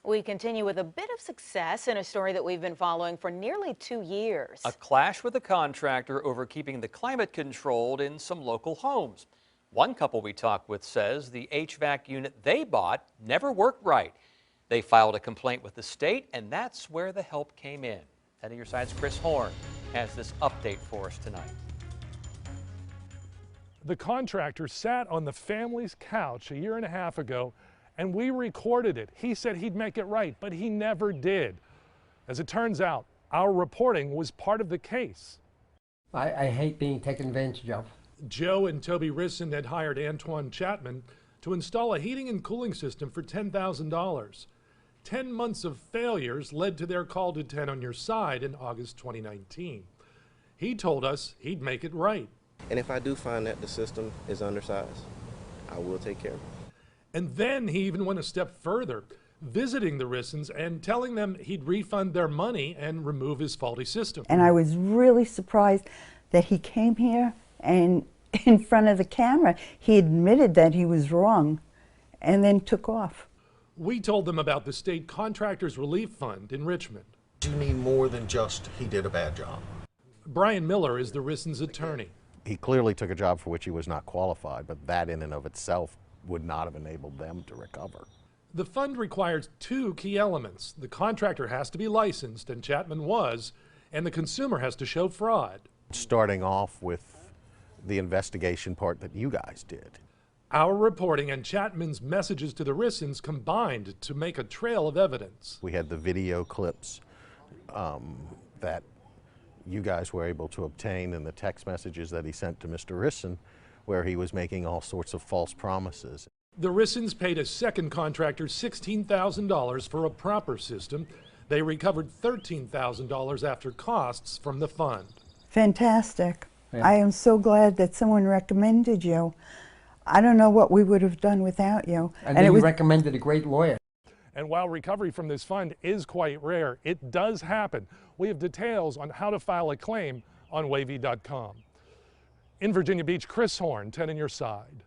We continue with a bit of success in a story that we've been following for nearly 2 years. A clash with a contractor over keeping the climate controlled in some local homes. One couple we talked with says the HVAC unit they bought never worked right. They filed a complaint with the state, and that's where the help came in. Heading your side's Chris Horne has this update for us tonight. The contractor sat on the family's couch a year and a half ago, and we recorded it. He said he'd make it right, but he never did. As it turns out, our reporting was part of the case. I hate being taken advantage of. Joe and Toby Risson had hired Antoine Chapman to install a heating and cooling system for $10,000. 10 months of failures led to their call to 10 on Your Side in August 2019. He told us he'd make it right. And if I do find that the system is undersized, I will take care of it. And then he even went a step further, visiting the Rissons and telling them he'd refund their money and remove his faulty system. And I was really surprised that he came here and in front of the camera, he admitted that he was wrong and then took off. We told them about the state contractors relief fund in Richmond. You need more than just he did a bad job. Brian Miller is the Rissons' attorney. He clearly took a job for which he was not qualified, but that in and of itself would not have enabled them to recover. The fund requires 2 key elements. The contractor has to be licensed, and Chapman was, and the consumer has to show fraud. Starting off with the investigation part that you guys did. Our reporting and Chapman's messages to the Rissons combined to make a trail of evidence. We had the video clips that you guys were able to obtain and the text messages that he sent to Mr. Risson, where he was making all sorts of false promises. The Rissons paid a second contractor $16,000 for a proper system. They recovered $13,000 after costs from the fund. Fantastic. Yeah. I am so glad that someone recommended you. I don't know what we would have done without you. And then you recommended a great lawyer. And while recovery from this fund is quite rare, it does happen. We have details on how to file a claim on WAVY.com. In Virginia Beach, Chris Horne, 10 on Your Side.